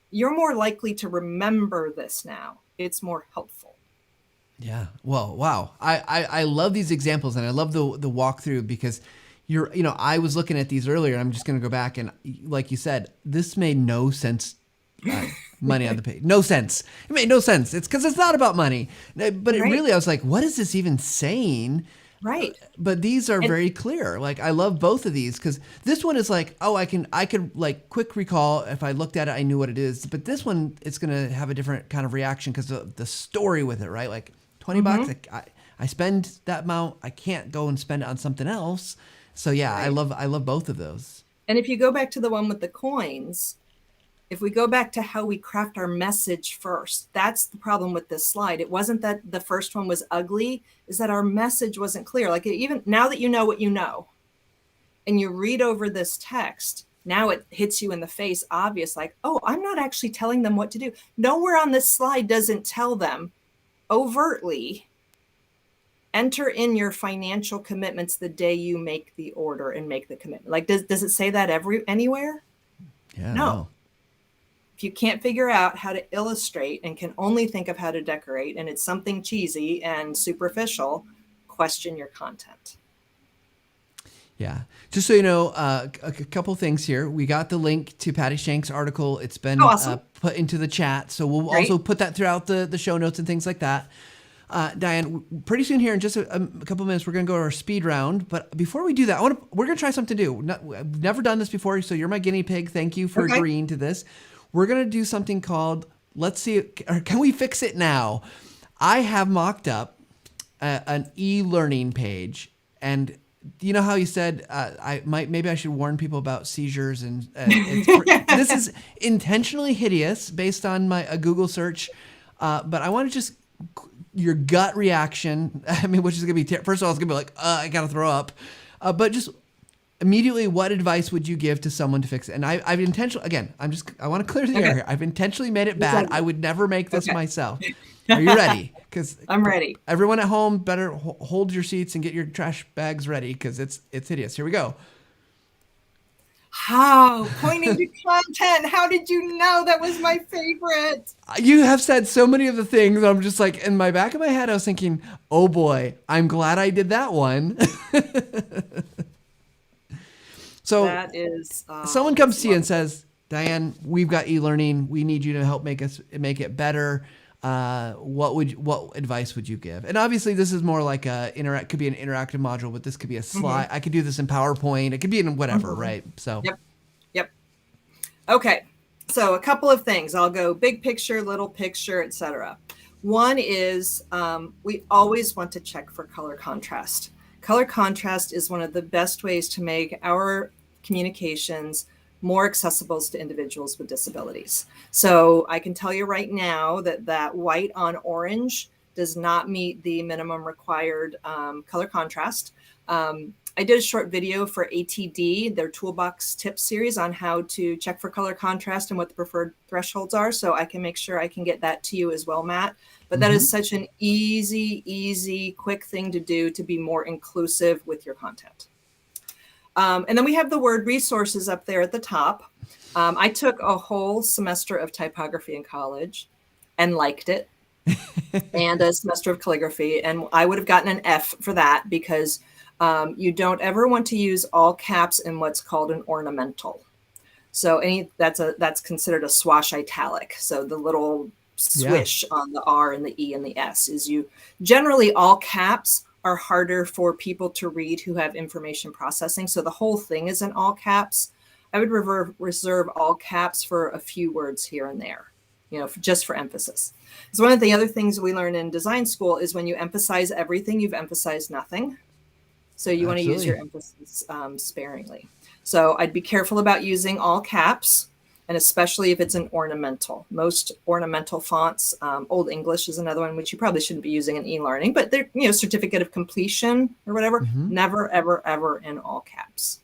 You're more likely to remember this now. It's more helpful. Yeah. Well, wow. I love these examples, and I love the walkthrough because I was looking at these earlier. I'm just going to go back and, like you said, this made no sense. Uh, Money on the page. No sense. It made no sense. It's because it's not about money. But it Right. really, I was like, what is this even saying? Right. But these are And very clear. Like, I love both of these because this one is like, oh, I could like quick recall if I looked at it, I knew what it is. But this one, it's gonna have a different kind of reaction because of the story with it, right? Like $20, mhm, I spend that amount, I can't go and spend it on something else. So yeah, right. I love both of those. And if you go back to the one with the coins, if we go back to how we craft our message first, that's the problem with this slide. It wasn't that the first one was ugly, is that our message wasn't clear. Like, even now that you know what you know and you read over this text, now it hits you in the face, obvious, like, oh, I'm not actually telling them what to do. Nowhere on this slide doesn't tell them overtly, enter in your financial commitments the day you make the order and make the commitment. Like, does it say that anywhere? Yeah, No. no. If you can't figure out how to illustrate and can only think of how to decorate, and it's something cheesy and superficial, question your content. Yeah. Just so you know, a couple things here. We got the link to Patty Shank's article. It's been Awesome. put into the chat. So we'll also Great. put that throughout the show notes and things like that. Diane, pretty soon here in just a couple minutes, we're going to go to our speed round. But before we do that, we're going to try something new. I've never done this before, so you're my guinea pig. Thank you for Okay. agreeing to this. We're going to do something called, let's see, or can we fix it now? I have mocked up an e-learning page, and you know how you said maybe I should warn people about seizures, and this is intentionally hideous based on a Google search, but I want to just your gut reaction. I mean, which is gonna be first of all, it's gonna be like I gotta throw up, but just immediately, what advice would you give to someone to fix it? And I've intentionally, again, I want to clear the air Okay. here. I've intentionally made it bad. I would never make this Okay. myself. Are you ready? Because I'm ready. everyone at home better hold your seats and get your trash bags ready because it's hideous. Here we go. How? Pointing to content. How did you know that was my favorite? You have said so many of the things. I'm just like in my back of my head. I was thinking, oh boy, I'm glad I did that one. So That is, someone that's comes to you and wonderful. says, Diane, we've got e-learning. We need you to help make it better. What advice would you give? And obviously, this is more like could be an interactive module, but this could be a slide. Mm-hmm. I could do this in PowerPoint. It could be in whatever, Mm-hmm. right? So, Yep. Yep. Okay. So a couple of things. I'll go big picture, little picture, etc. One is we always want to check for color contrast. Color contrast is one of the best ways to make our communications more accessible to individuals with disabilities. So I can tell you right now that white on orange does not meet the minimum required color contrast. I did a short video for ATD, their toolbox tips series on how to check for color contrast and what the preferred thresholds are. So I can make sure I can get that to you as well, Matt. But that mm-hmm. is such an easy, quick thing to do to be more inclusive with your content. And then we have the word resources up there at the top. I took a whole semester of typography in college and liked it, and a semester of calligraphy. And I would have gotten an F for that because you don't ever want to use all caps in what's called an ornamental. So that's considered a swash italic. So the little Yeah. swish on the R and the E and the S is generally all caps are harder for people to read who have information processing. So the whole thing is in all caps. I would reserve all caps for a few words here and there, just for emphasis. So one of the other things we learn in design school is when you emphasize everything, you've emphasized nothing. So you want to use your Absolutely. emphasis sparingly. So I'd be careful about using all caps, and especially if it's an ornamental. Most ornamental fonts, Old English is another one, which you probably shouldn't be using in e-learning, but they're, certificate of completion or whatever, Mm-hmm. never, ever in all caps.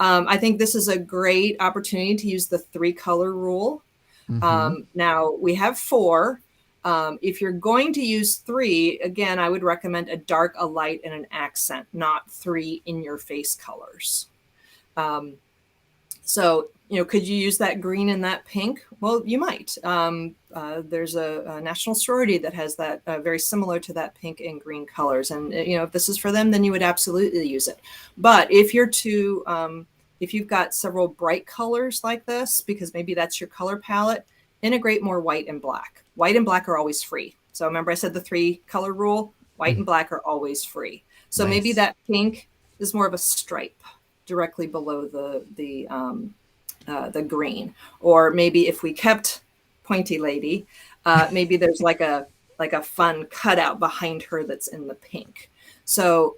I think this is a great opportunity to use the 3-color rule. Mm-hmm. Now we have 4. If you're going to use 3, again, I would recommend a dark, a light, and an accent, not 3 in your face colors. So Could you use that green and that pink? Well, you might. There's a national sorority that has that very similar to that pink and green colors. And, if this is for them, then you would absolutely use it. But if if you've got several bright colors like this, because maybe that's your color palette, integrate more white and black. White and black are always free. So remember I said the 3 color rule, white and black are always free. So Nice. maybe that pink is more of a stripe directly below the green. Or maybe if we kept Pointy Lady, maybe there's like a fun cutout behind her that's in the pink. So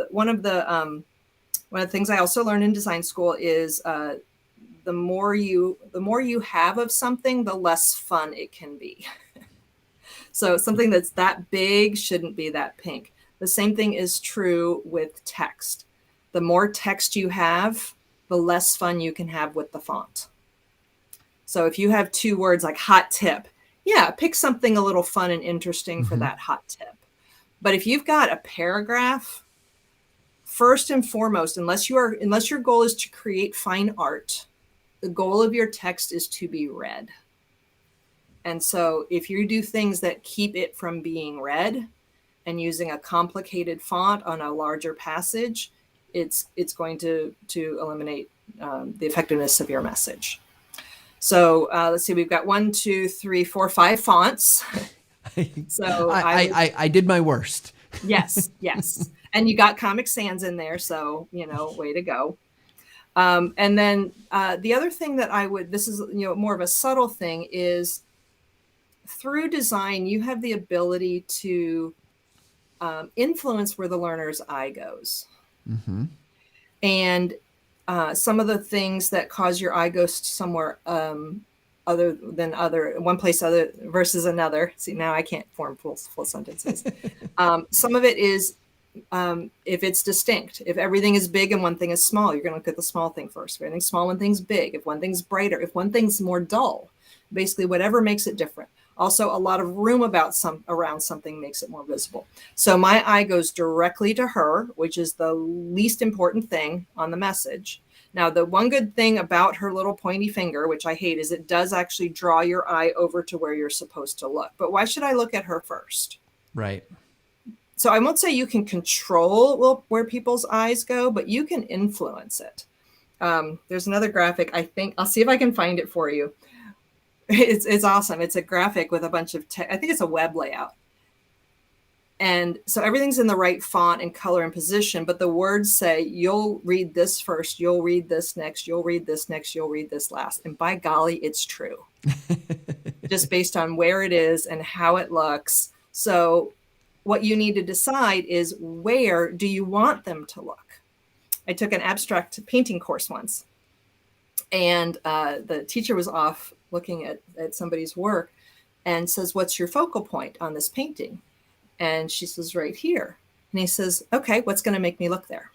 one of the things I also learned in design school is the more you have of something, the less fun it can be. So something that's that big shouldn't be that pink. The same thing is true with text. The more text you have, the less fun you can have with the font. So if you have 2 words like hot tip, yeah, pick something a little fun and interesting for that hot tip. But if you've got a paragraph, first and foremost, unless your goal is to create fine art, the goal of your text is to be read. And so if you do things that keep it from being read and using a complicated font on a larger passage, it's going to eliminate the effectiveness of your message. So let's see, we've got 1, 2, 3, 4, 5 fonts. So I did my worst. Yes. And you got Comic Sans in there, so way to go. And then the other thing that this is more of a subtle thing, is through design you have the ability to influence where the learner's eye goes. Mm-hmm. And some of the things that cause your eye goes somewhere other than one place other versus another. See, now I can't form full sentences. Some of it is if it's distinct. If everything is big and one thing is small, you're going to look at the small thing first. If everything's small, one thing's big. If one thing's brighter, if one thing's more dull, basically whatever makes it different. Also, a lot of room around something makes it more visible. So my eye goes directly to her, which is the least important thing on the message. Now, the one good thing about her little pointy finger, which I hate, is it does actually draw your eye over to where you're supposed to look. But why should I look at her first? Right. So I won't say you can control where people's eyes go, but you can influence it. There's another graphic. I think I'll see if I can find it for you. It's awesome. It's a graphic with a bunch of I think it's a web layout. And so everything's in the right font and color and position, but the words say, you'll read this first, you'll read this next, you'll read this next, you'll read this last. And by golly, it's true. Just based on where it is and how it looks. So what you need to decide is, where do you want them to look? I took an abstract painting course once, and the teacher was off looking at somebody's work and says, what's your focal point on this painting? And she says, right here. And he says, okay, what's going to make me look there?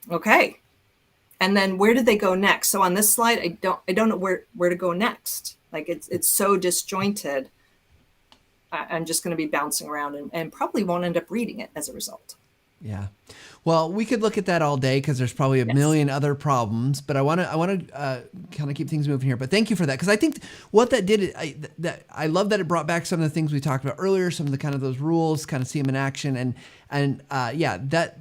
Okay. And then where did they go next? So on this slide, I don't know where to go next. Like it's so disjointed. I'm just going to be bouncing around and probably won't end up reading it as a result. Yeah. Well, we could look at that all day because there's probably a million other problems, but I want to kind of keep things moving here. But thank you for that, because I think what that did, I love that it brought back some of the things we talked about earlier, some of the kind of those rules, kind of see them in action, and that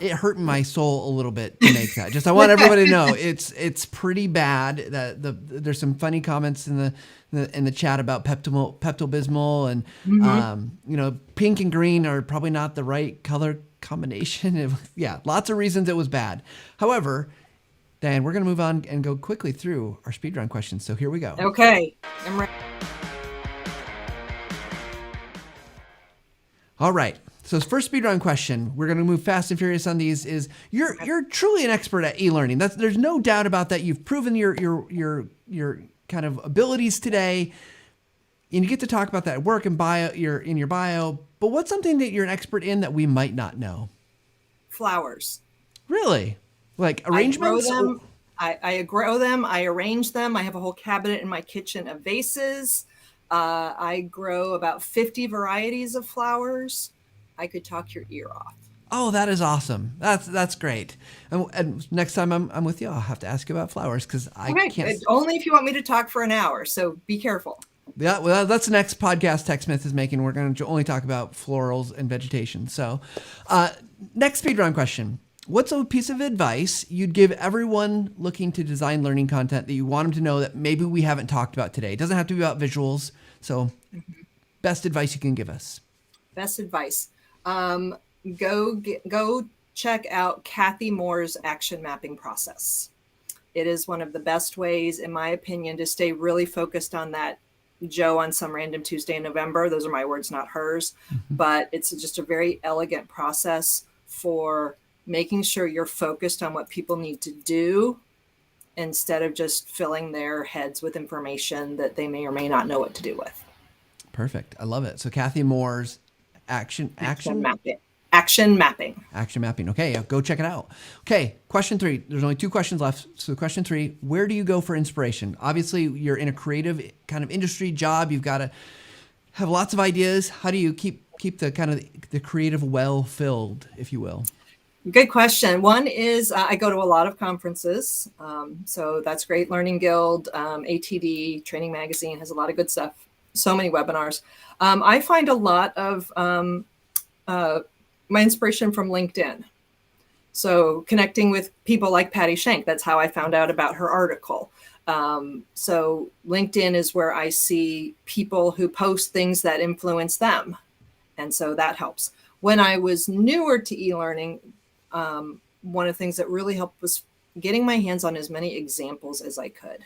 it hurt my soul a little bit to make that. Just I want everybody to know it's pretty bad. That there's some funny comments in the chat about Pepto-Bismol, and pink and green are probably not the right color combination. Lots of reasons it was bad. However, Diane, we're going to move on and go quickly through our speed round questions. So here we go. Okay, I'm ready. All right. So this first speed round question, we're going to move fast and furious on these. Is you're truly an expert at e-learning. There's no doubt about that. You've proven your kind of abilities today, and you get to talk about that at work and in your bio. But what's something that you're an expert in that we might not know? Flowers. Really? Like arrangements? I grow them. I arrange them. I have a whole cabinet in my kitchen of vases. I grow about 50 varieties of flowers. I could talk your ear off. Oh, that is awesome. That's great. And next time I'm with you, I'll have to ask you about flowers because I can't. Only if you want me to talk for an hour. So be careful. Yeah, well, that's the next podcast TechSmith is making. We're going to only talk about florals and vegetation. So, next speed round question. What's a piece of advice you'd give everyone looking to design learning content that you want them to know that maybe we haven't talked about today? It doesn't have to be about visuals. So, best advice you can give us. Best advice. Go check out Kathy Moore's action mapping process. It is one of the best ways, in my opinion, to stay really focused on that Joe on some random Tuesday in November. Those are my words, not hers. But it's just a very elegant process for making sure you're focused on what people need to do instead of just filling their heads with information that they may or may not know what to do with. Perfect. I love it. So Kathy Moore's action mapping. Action mapping. Okay, go check it out. Okay, question 3. There's only 2 questions left. So question 3, where do you go for inspiration? Obviously, you're in a creative kind of industry job. You've got to have lots of ideas. How do you keep the kind of the creative well filled, if you will? Good question. One is I go to a lot of conferences. So that's great. Learning Guild, ATD, Training Magazine has a lot of good stuff. So many webinars. I find a lot of my inspiration from LinkedIn. So connecting with people like Patty Shank, that's how I found out about her article. So LinkedIn is where I see people who post things that influence them. And so that helps. When I was newer to e-learning, one of the things that really helped was getting my hands on as many examples as I could.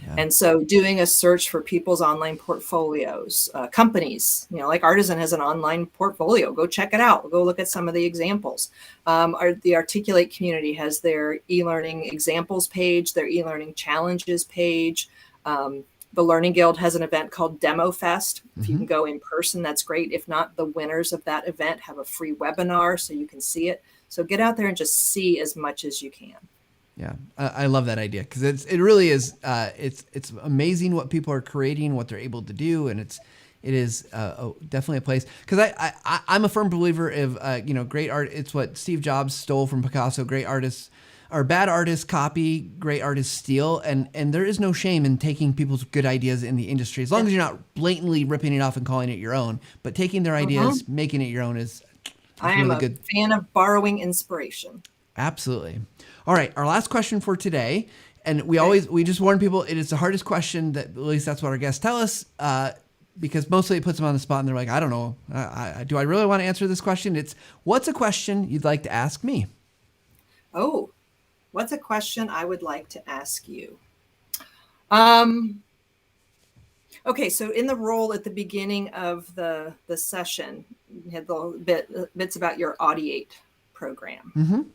Yeah. And so doing a search for people's online portfolios, companies, like Artisan has an online portfolio. Go check it out. Go look at some of the examples. The Articulate community has their e-learning examples page, their e-learning challenges page. The Learning Guild has an event called Demo Fest. If you can go in person, that's great. If not, the winners of that event have a free webinar so you can see it. So get out there and just see as much as you can. Yeah, I love that idea because it really is. It's amazing what people are creating, what they're able to do, and it is definitely a place. Because I'm a firm believer of great art. It's what Steve Jobs stole from Picasso. Great artists or bad artists copy, great artists steal, and there is no shame in taking people's good ideas in the industry as long as you're not blatantly ripping it off and calling it your own. But taking their ideas, making it your own is I am really a fan of borrowing inspiration. Absolutely. All right, our last question for today, and we just warn people it is the hardest question that at least that's what our guests tell us, because mostly it puts them on the spot and they're like, I don't know, do I really want to answer this question? It's what's a question you'd like to ask me? Oh, what's a question I would like to ask you? Okay, so in the role at the beginning of the session, you had the bits about your Audiate program.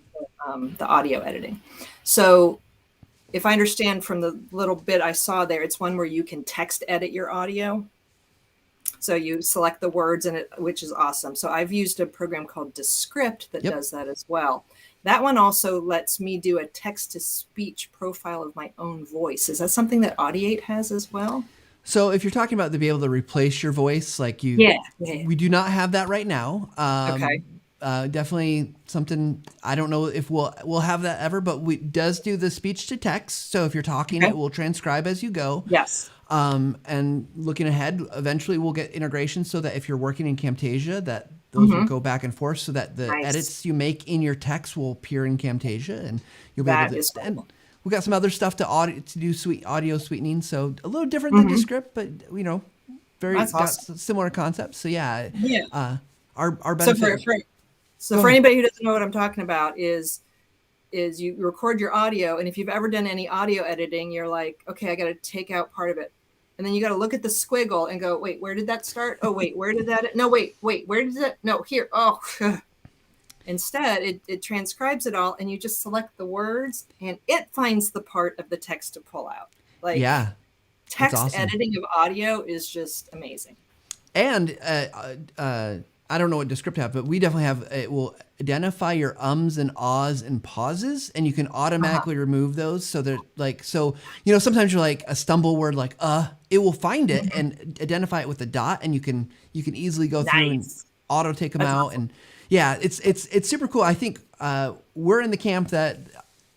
The audio editing. So if I understand from the little bit I saw there, it's one where you can text edit your audio. So you select the words which is awesome. So I've used a program called Descript that does that as well. That one also lets me do a text to speech profile of my own voice. Is that something that Audiate has as well? So if you're talking about to be able to replace your voice, like we do not have that right now. Okay. Definitely something, I don't know if we'll have that ever, but it does do the speech to text. So if you're talking, it will transcribe as you go. Yes. And looking ahead, eventually we'll get integration so that if you're working in Camtasia, that those will go back and forth so that the edits you make in your text will appear in Camtasia and you'll be able to. Cool. And we've got some other stuff to do audio sweetening. So a little different than Descript, but very awesome. Similar concepts. So our benefit. So for anybody who doesn't know what I'm talking about is you record your audio, and if you've ever done any audio editing, you're like, okay, I got to take out part of it. And then you got to look at the squiggle and go, wait, where did that start? Oh, wait, where did that? No, wait, where did that? No, here. Oh, instead it transcribes it all and you just select the words and it finds the part of the text to pull out. Text awesome. Editing of audio is just amazing. And, I don't know what Descript have, but we definitely have, it will identify your ums and ahs and pauses, and you can automatically remove those. So they're sometimes you're like a stumble word, like, it will find it and identify it with a dot, and you can easily go through and auto take them out. Awesome. Yeah, it's super cool. I think we're in the camp that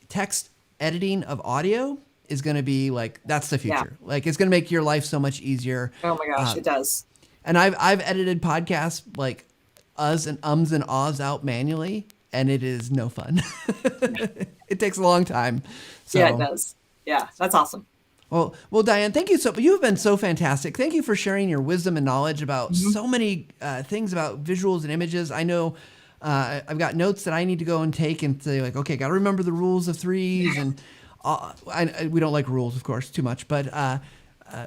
text editing of audio is going to be like, that's the future. Yeah. Like, it's going to make your life so much easier. Oh my gosh, it does. And I've edited podcasts like uhs and ums and ahs out manually, and it is no fun. It takes a long time. So. Yeah, it does. Yeah, that's awesome. Well, Diane, thank you you've been so fantastic. Thank you for sharing your wisdom and knowledge about so many things about visuals and images. I know I've got notes that I need to go and take and say, like, okay, got to remember the rules of threes. And we don't like rules, of course, too much. But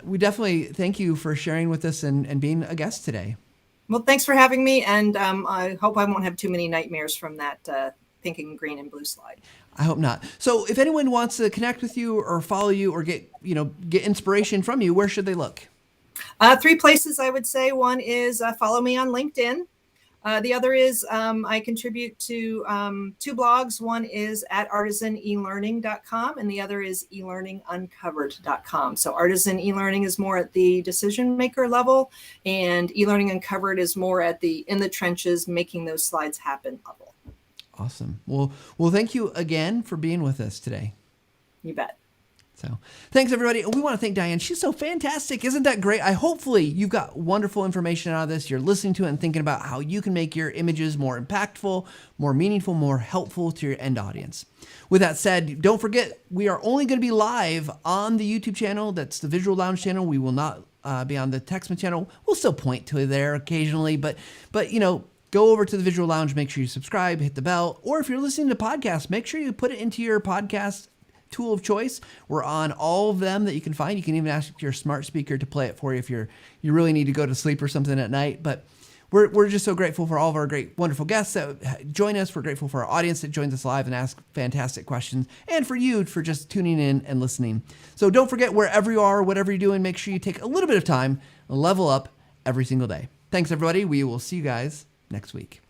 we definitely thank you for sharing with us and being a guest today. Well, thanks for having me. And I hope I won't have too many nightmares from that thinking green and blue slide. I hope not. So if anyone wants to connect with you or follow you or get inspiration from you, where should they look? 3 places I would say. One is follow me on LinkedIn. The other is I contribute to 2 blogs. One is at artisanelearning.com and the other is elearninguncovered.com. So Artisan eLearning is more at the decision maker level, and eLearning Uncovered is more at the in the trenches, making those slides happen level. Awesome. Well, thank you again for being with us today. You bet. So thanks, everybody. We want to thank Diane. She's so fantastic. Isn't that great? Hopefully you've got wonderful information out of this. You're listening to it and thinking about how you can make your images more impactful, more meaningful, more helpful to your end audience. With that said, don't forget, we are only going to be live on the YouTube channel. That's the Visual Lounge channel. We will not be on the Textman channel. We'll still point to it there occasionally, but go over to the Visual Lounge, make sure you subscribe, hit the bell, or if you're listening to podcasts, make sure you put it into your podcast tool of choice. We're on all of them that you can find. You can even ask your smart speaker to play it for you if you really need to go to sleep or something at night. But we're just so grateful for all of our great, wonderful guests that join us. We're grateful for our audience that joins us live and asks fantastic questions, and for you for just tuning in and listening. So don't forget, wherever you are, whatever you're doing, make sure you take a little bit of time and level up every single day. Thanks, everybody. We will see you guys next week.